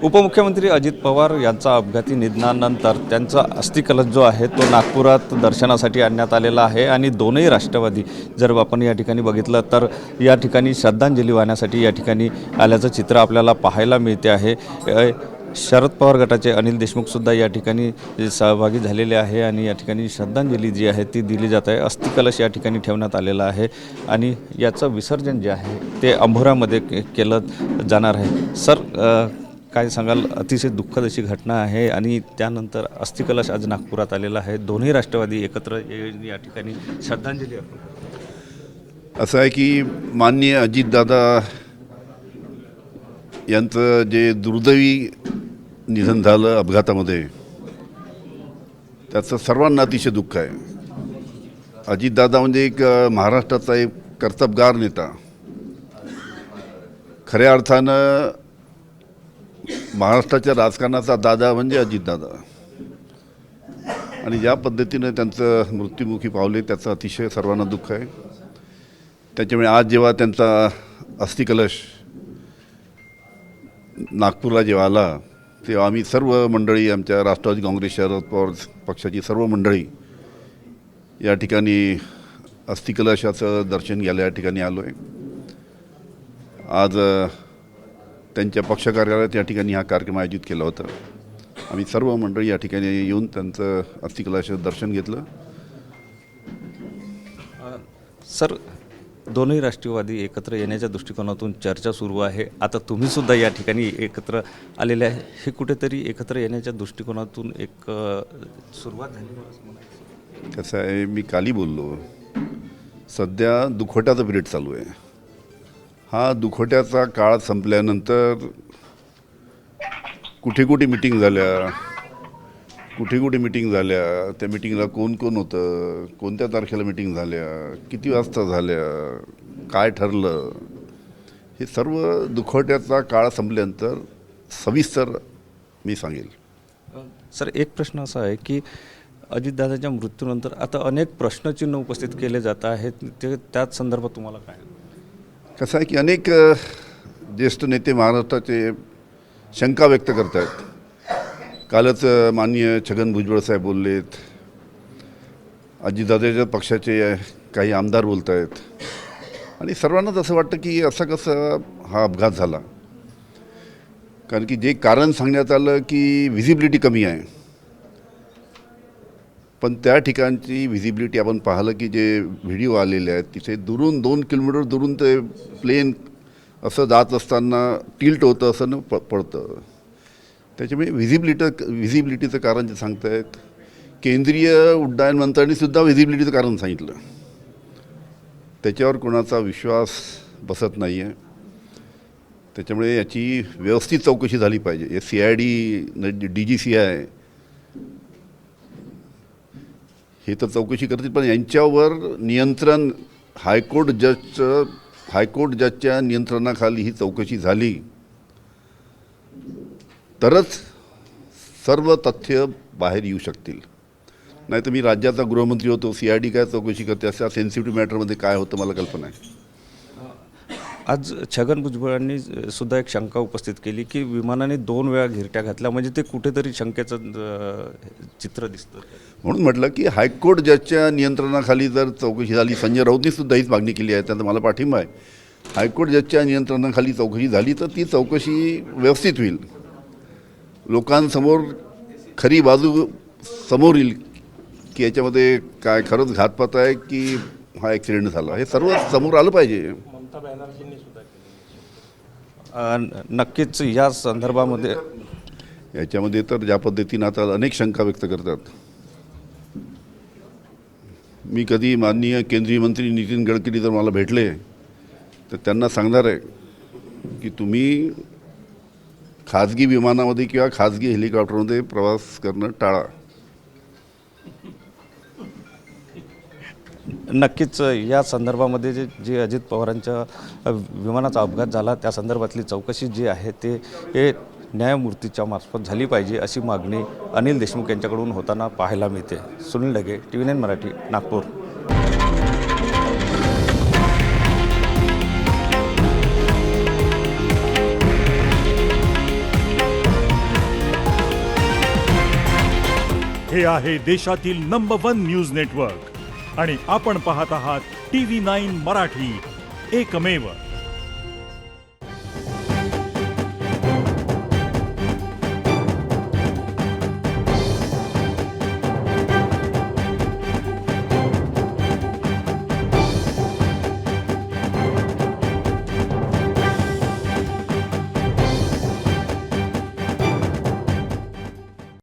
उपमुख्यमंत्री अजित पवार यांचा अपघाती निधनानंतर त्यांचा अस्थिकलश जो आहे तो नागपुरात दर्शनासाठी आणण्यात आलेला आहे आणि दोनही राष्ट्रवादी जर आपण या ठिकाणी बघितलं तर या ठिकाणी श्रद्धांजली वाहण्यासाठी या ठिकाणी आल्याचं चित्र आपल्याला पाहायला मिळते आहे। शरद पवार गटाचे अनिल देशमुखसुद्धा या ठिकाणी सहभागी झालेले आहे आणि या ठिकाणी श्रद्धांजली जी आहे ती दिली जात आहे। अस्थिकलश या ठिकाणी ठेवण्यात आलेला आहे आणि याचं विसर्जन जे आहे ते अंभोरामध्ये केलं जाणार आहे। सर काय सांगाल? अतिशय दुःखद अशी घटना आहे आणि त्यानंतर अस्थिकलश आज नागपुरात आलेला आहे। दोन्ही राष्ट्रवादी एकत्र या ठिकाणी श्रद्धांजली अर्पण। असं आहे की माननीय अजितदादा यांचं जे दुर्दैवी निधन झालं अपघातामध्ये, त्याचं सर्वांना अतिशय दुःख आहे। अजितदादा म्हणजे एक महाराष्ट्राचा एक कर्तबगार नेता, खऱ्या अर्थानं महाराष्ट्राच्या राजकारणाचा दादा म्हणजे अजितदादा, आणि ज्या पद्धतीनं त्यांचं मृत्युमुखी पावले त्याचं अतिशय सर्वांना दुःख आहे। त्याच्यामुळे आज जेव्हा त्यांचा अस्थिकलश नागपूरला जेव्हा आला तेव्हा आम्ही सर्व मंडळी, आमच्या राष्ट्रवादी काँग्रेस शरद पवार पक्षाची सर्व मंडळी या ठिकाणी अस्थिकलशाचं दर्शन घ्यायला या ठिकाणी आलो आहे। आज त्यांच्या पक्ष कार्यालयात या ठिकाणी हा कार्यक्रम आयोजित केला होता। आम्ही सर्व मंडळी या ठिकाणी येऊन त्यांचं अस्थिकलशाचं दर्शन घेतलं। सर, दोन्ही राष्ट्रवादी एकत्र येण्याच्या दृष्टिकोनातून चर्चा सुरू आहे। आता तुम्ही सुद्धा या ठिकाणी एकत्र आलेले आहे, हे कुठेतरी एकत्र येण्याच्या दृष्टिकोनातून एक सुरुवात झाली। कसं आहे, मी काली बोललो, सध्या दुखवट्याचा पिरियड चालू आहे। हा दुखवट्याचा काळ संपल्यानंतर कुठे कुठे मिटिंग झाल्या, त्या मिटिंगला कोण कोण होतं, कोणत्या तारखेला मिटिंग झाल्या, किती वाजता झाल्या, काय ठरलं, हे सर्व दुखवट्याचा काळ संपल्यानंतर सविस्तर मी सांगेल। सर, एक प्रश्न असा आहे की अजितदादाच्या मृत्यूनंतर आता अनेक प्रश्नचिन्ह उपस्थित केले जात आहेत, ते त्याच संदर्भात तुम्हाला काय? कसं आहे की अनेक ज्येष्ठ नेते महाराष्ट्राचे शंका व्यक्त करत आहेत। कालच माननीय छगन भुजबळ साहेब बोललेत, अजितदादाच्या पक्षाचे काही आमदार बोलत आहेत, आणि सर्वांनाच असं वाटतं की असं कसं हा अपघात झाला। कारण की जे कारण सांगण्यात आलं की व्हिजिबिलिटी कमी आहे, पण त्या ठिकाणची व्हिजिबिलिटी आपण पाहिलं की जे व्हिडिओ आलेले आहेत तिथे दुरून 2 किलोमीटर दुरून ते प्लेन असं जात असताना टिल्ट होतं, असं न पडतं। त्याच्यामुळे व्हिजिबिलिटीचं कारण जे सांगत आहेत, केंद्रीय उड्डाण मंत्र्यांनीसुद्धा व्हिजिबिलिटीचं कारण सांगितलं, त्याच्यावर कोणाचा विश्वास बसत नाही आहे। त्याच्यामुळे याची व्यवस्थित चौकशी झाली पाहिजे। CID, DGCI हे तर चौकशी करतील, पण यांच्यावर नियंत्रण हायकोर्ट जजच्या नियंत्रणाखाली ही चौकशी झाली तरच सर्व तथ्य बाहेर येऊ शकतील। नाही तर मी राज्याचा गृहमंत्री होतो, CID काय चौकशी करते, अशा सेन्सिटिव्ह मॅटरमध्ये काय होतं मला कल्पना आहे। आज छगन भुजबळांनी सुद्धा एक शंका उपस्थित केली की विमानाने 2 वेळा घिरट्या घातल्या, म्हणजे ते कुठेतरी शंकेचं चित्र दिसतं। म्हणून म्हटलं की हायकोर्ट जजच्या नियंत्रणाखाली जर चौकशी झाली, संजय राऊतनी सुद्धा हीच मागणी केली आहे, त्याचा मला पाठिंबा आहे। हायकोर्ट जजच्या नियंत्रणाखाली चौकशी झाली तर ती चौकशी व्यवस्थित होईल, लोकांसमोर खरी बाजू समोर येईल की याच्यामध्ये काय खरंच घातपात आहे की हा ॲक्सिडेंट झाला, हे सर्व समोर आलं पाहिजे। नक्कीच या संदर्भामध्ये याच्यामध्ये तर ज्या पद्धतीनं आता अनेक शंका व्यक्त करतात, मी कधी माननीय केंद्रीय मंत्री नितीन गडकरी जर मला भेटले तर त्यांना सांगणार आहे की तुम्ही खाजगी विमानामध्ये किंवा खाजगी हेलिकॉप्टरमध्ये प्रवास करणं टाळा। नक्कीच या संदर्भामध्ये जे अजित पवारांच्या विमानाचा अपघात झाला त्या संदर्भातली चौकशी जी आहे ते न्यायमूर्तीच्या मार्फत झाली पाहिजे अशी मागणी अनिल देशमुख यांच्याकडून होताना पाहायला मिळते। सुनील ढगे, TV9 मराठी, नागपूर। हे आहे देशातील नंबर 1 न्यूज नेटवर्क आणि आपण पाहत आहात TV9 मराठी, एकमेव.